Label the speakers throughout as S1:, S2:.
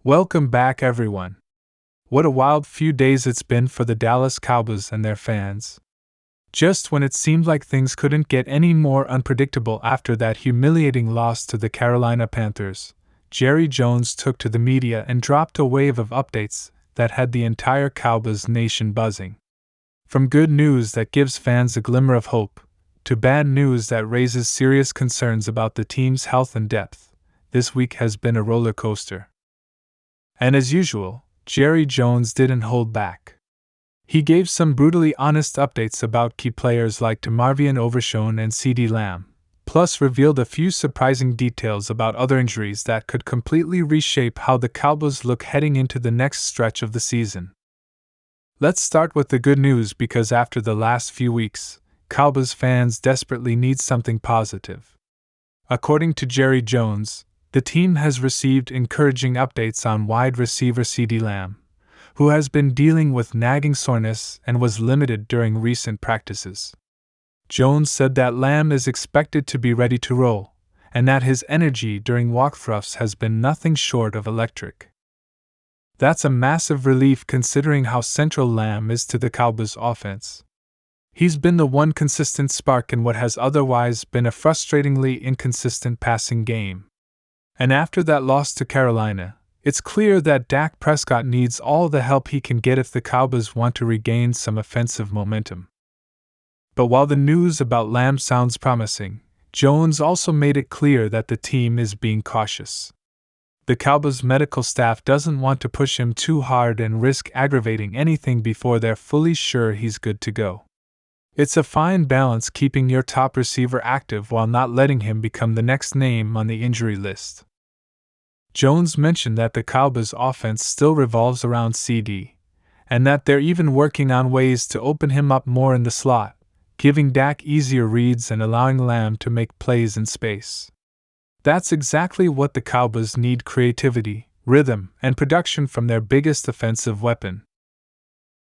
S1: Welcome back, everyone. What a wild few days it's been for the Dallas Cowboys and their fans. Just when it seemed like things couldn't get any more unpredictable after that humiliating loss to the Carolina Panthers, Jerry Jones took to the media and dropped a wave of updates that had the entire Cowboys Nation buzzing. From good news that gives fans a glimmer of hope, to bad news that raises serious concerns about the team's health and depth, this week has been a roller coaster. And as usual, Jerry Jones didn't hold back. He gave some brutally honest updates about key players like Overshown and CeeDee Lamb, plus revealed a few surprising details about other injuries that could completely reshape how the Cowboys look heading into the next stretch of the season. Let's start with the good news because after the last few weeks, Cowboys fans desperately need something positive. According to Jerry Jones, the team has received encouraging updates on wide receiver CeeDee Lamb, who has been dealing with nagging soreness and was limited during recent practices. Jones said that Lamb is expected to be ready to roll, and that his energy during walkthroughs has been nothing short of electric. That's a massive relief considering how central Lamb is to the Cowboys' offense. He's been the one consistent spark in what has otherwise been a frustratingly inconsistent passing game. And after that loss to Carolina, it's clear that Dak Prescott needs all the help he can get if the Cowboys want to regain some offensive momentum. But while the news about Lamb sounds promising, Jones also made it clear that the team is being cautious. The Cowboys' medical staff doesn't want to push him too hard and risk aggravating anything before they're fully sure he's good to go. It's a fine balance keeping your top receiver active while not letting him become the next name on the injury list. Jones mentioned that the Cowboys' offense still revolves around CeeDee, and that they're even working on ways to open him up more in the slot, giving Dak easier reads and allowing Lamb to make plays in space. That's exactly what the Cowboys need: creativity, rhythm, and production from their biggest offensive weapon.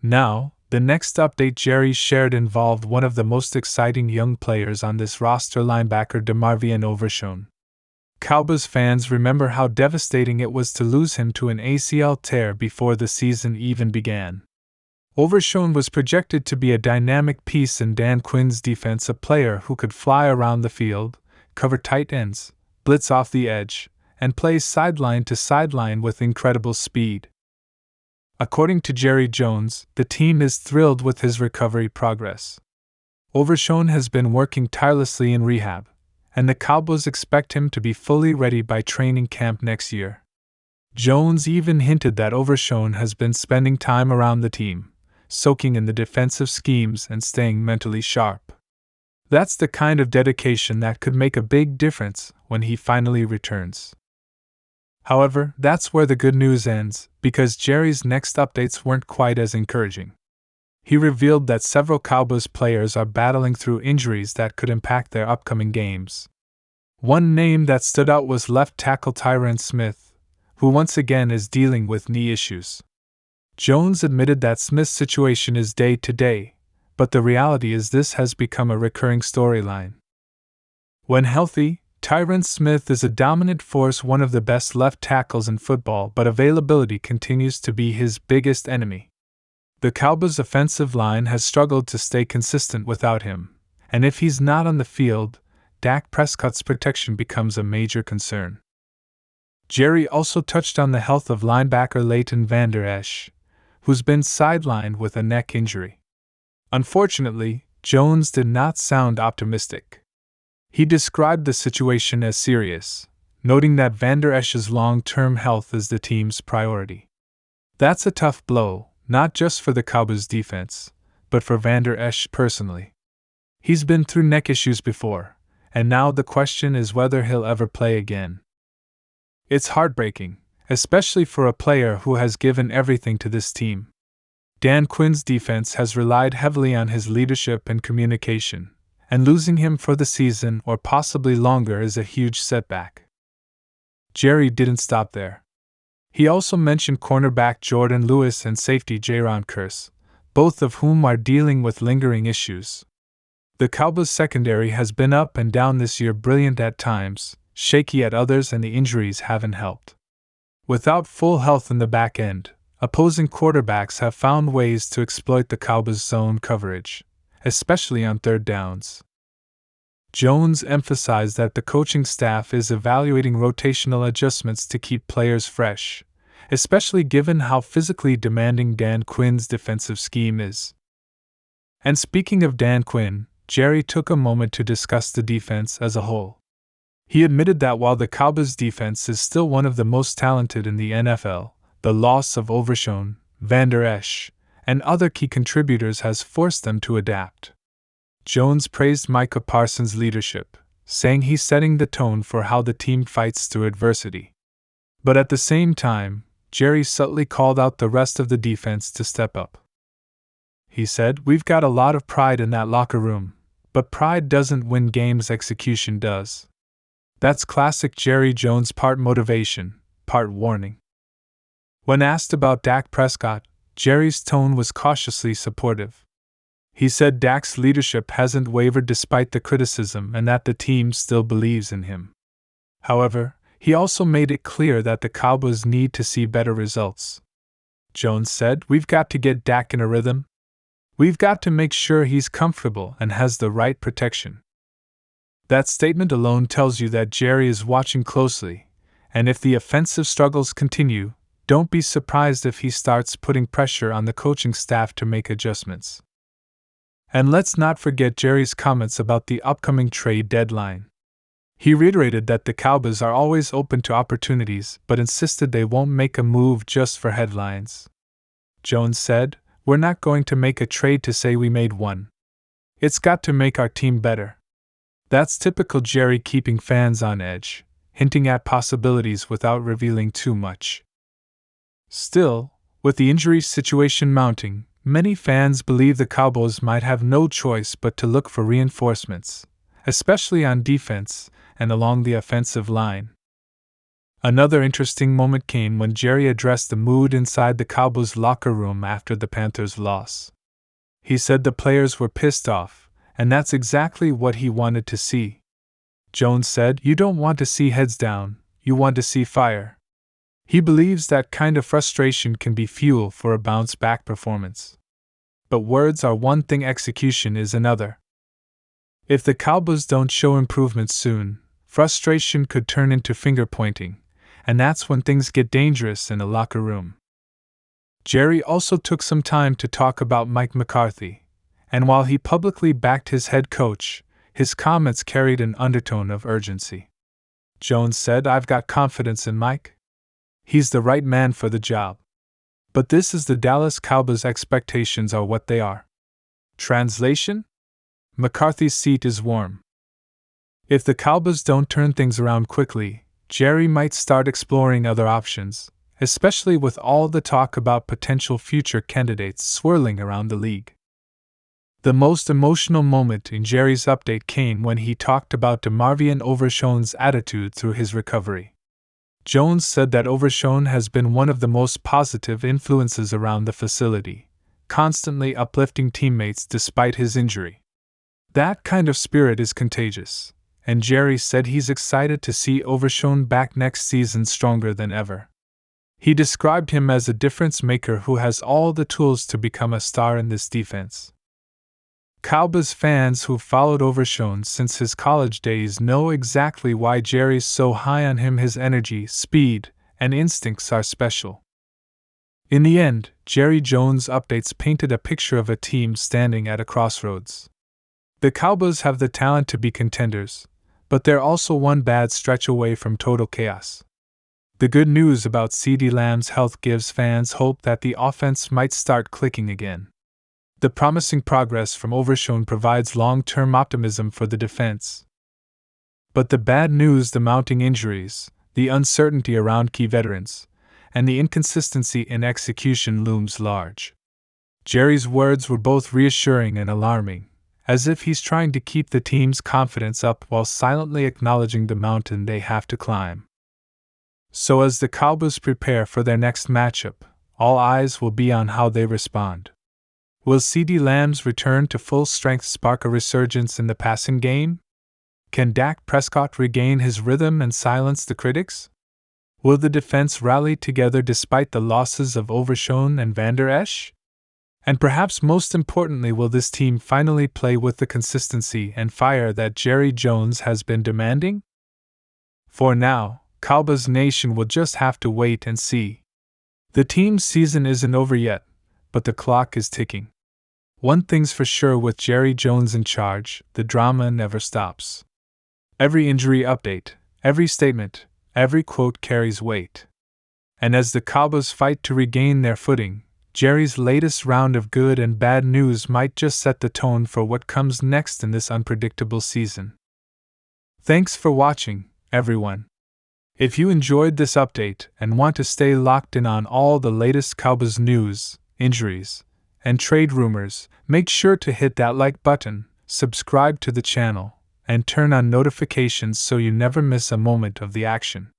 S1: Now, the next update Jerry shared involved one of the most exciting young players on this roster, linebacker Overshown. Cowboys fans remember how devastating it was to lose him to an ACL tear before the season even began. Overshown was projected to be a dynamic piece in Dan Quinn's defense, a player who could fly around the field, cover tight ends, blitz off the edge, and play sideline to sideline with incredible speed. According to Jerry Jones, the team is thrilled with his recovery progress. Overshown has been working tirelessly in rehab, and the Cowboys expect him to be fully ready by training camp next year. Jones even hinted that Overshown has been spending time around the team, soaking in the defensive schemes and staying mentally sharp. That's the kind of dedication that could make a big difference when he finally returns. However, that's where the good news ends, because Jerry's next updates weren't quite as encouraging. He revealed that several Cowboys players are battling through injuries that could impact their upcoming games. One name that stood out was left tackle Tyron Smith, who once again is dealing with knee issues. Jones admitted that Smith's situation is day-to-day, but the reality is this has become a recurring storyline. When healthy, Tyron Smith is a dominant force, one of the best left tackles in football, but availability continues to be his biggest enemy. The Cowboys' offensive line has struggled to stay consistent without him, and if he's not on the field, Dak Prescott's protection becomes a major concern. Jerry also touched on the health of linebacker Leighton Vander Esch, who's been sidelined with a neck injury. Unfortunately, Jones did not sound optimistic. He described the situation as serious, noting that Vander Esch's long-term health is the team's priority. That's a tough blow, not just for the Cowboys' defense, but for Vander Esch personally. He's been through neck issues before, and now the question is whether he'll ever play again. It's heartbreaking, especially for a player who has given everything to this team. Dan Quinn's defense has relied heavily on his leadership and communication, and losing him for the season or possibly longer is a huge setback. Jerry didn't stop there. He also mentioned cornerback Jourdan Lewis and safety Jayron Kearse, both of whom are dealing with lingering issues. The Cowboys' secondary has been up and down this year, brilliant at times, shaky at others, and the injuries haven't helped. Without full health in the back end, opposing quarterbacks have found ways to exploit the Cowboys' zone coverage, especially on third downs. Jones emphasized that the coaching staff is evaluating rotational adjustments to keep players fresh, especially given how physically demanding Dan Quinn's defensive scheme is. And speaking of Dan Quinn, Jerry took a moment to discuss the defense as a whole. He admitted that while the Cowboys' defense is still one of the most talented in the NFL, the loss of Overshown, Vander Esch, and other key contributors has forced them to adapt. Jones praised Micah Parsons' leadership, saying he's setting the tone for how the team fights through adversity. But at the same time, Jerry subtly called out the rest of the defense to step up. He said, "We've got a lot of pride in that locker room, but pride doesn't win games, execution does." That's classic Jerry Jones, part motivation, part warning. When asked about Dak Prescott, Jerry's tone was cautiously supportive. He said Dak's leadership hasn't wavered despite the criticism and that the team still believes in him. However, he also made it clear that the Cowboys need to see better results. Jones said, "We've got to get Dak in a rhythm. We've got to make sure he's comfortable and has the right protection." That statement alone tells you that Jerry is watching closely, and if the offensive struggles continue, don't be surprised if he starts putting pressure on the coaching staff to make adjustments. And let's not forget Jerry's comments about the upcoming trade deadline. He reiterated that the Cowboys are always open to opportunities, but insisted they won't make a move just for headlines. Jones said, "We're not going to make a trade to say we made one. It's got to make our team better." That's typical Jerry, keeping fans on edge, hinting at possibilities without revealing too much. Still, with the injury situation mounting, many fans believe the Cowboys might have no choice but to look for reinforcements, especially on defense and along the offensive line. Another interesting moment came when Jerry addressed the mood inside the Cowboys' locker room after the Panthers' loss. He said the players were pissed off, and that's exactly what he wanted to see. Jones said, "You don't want to see heads down, you want to see fire." He believes that kind of frustration can be fuel for a bounce-back performance. But words are one thing, execution is another. If the Cowboys don't show improvement soon, frustration could turn into finger-pointing, and that's when things get dangerous in a locker room. Jerry also took some time to talk about Mike McCarthy, and while he publicly backed his head coach, his comments carried an undertone of urgency. Jones said, "I've got confidence in Mike. He's the right man for the job. But this is the Dallas Cowboys, expectations are what they are." Translation? McCarthy's seat is warm. If the Cowboys don't turn things around quickly, Jerry might start exploring other options, especially with all the talk about potential future candidates swirling around the league. The most emotional moment in Jerry's update came when he talked about DeMarvion Overshown's attitude through his recovery. Jones said that Overshown has been one of the most positive influences around the facility, constantly uplifting teammates despite his injury. That kind of spirit is contagious, and Jerry said he's excited to see Overshown back next season stronger than ever. He described him as a difference maker who has all the tools to become a star in this defense. Cowboys fans who've followed Overshown since his college days know exactly why Jerry's so high on him. His energy, speed, and instincts are special. In the end, Jerry Jones' updates painted a picture of a team standing at a crossroads. The Cowboys have the talent to be contenders, but they're also one bad stretch away from total chaos. The good news about CeeDee Lamb's health gives fans hope that the offense might start clicking again. The promising progress from Overshown provides long-term optimism for the defense. But the bad news, the mounting injuries, the uncertainty around key veterans, and the inconsistency in execution looms large. Jerry's words were both reassuring and alarming, as if he's trying to keep the team's confidence up while silently acknowledging the mountain they have to climb. So as the Cowboys prepare for their next matchup, all eyes will be on how they respond. Will CeeDee Lamb's return to full strength spark a resurgence in the passing game? Can Dak Prescott regain his rhythm and silence the critics? Will the defense rally together despite the losses of Overshown and Vander Esch? And perhaps most importantly, will this team finally play with the consistency and fire that Jerry Jones has been demanding? For now, Cowboys Nation will just have to wait and see. The team's season isn't over yet, but the clock is ticking. One thing's for sure, with Jerry Jones in charge, the drama never stops. Every injury update, every statement, every quote carries weight. And as the Cowboys fight to regain their footing, Jerry's latest round of good and bad news might just set the tone for what comes next in this unpredictable season. Thanks for watching, everyone. If you enjoyed this update and want to stay locked in on all the latest Cowboys news, injuries, and trade rumors, make sure to hit that like button, subscribe to the channel, and turn on notifications so you never miss a moment of the action.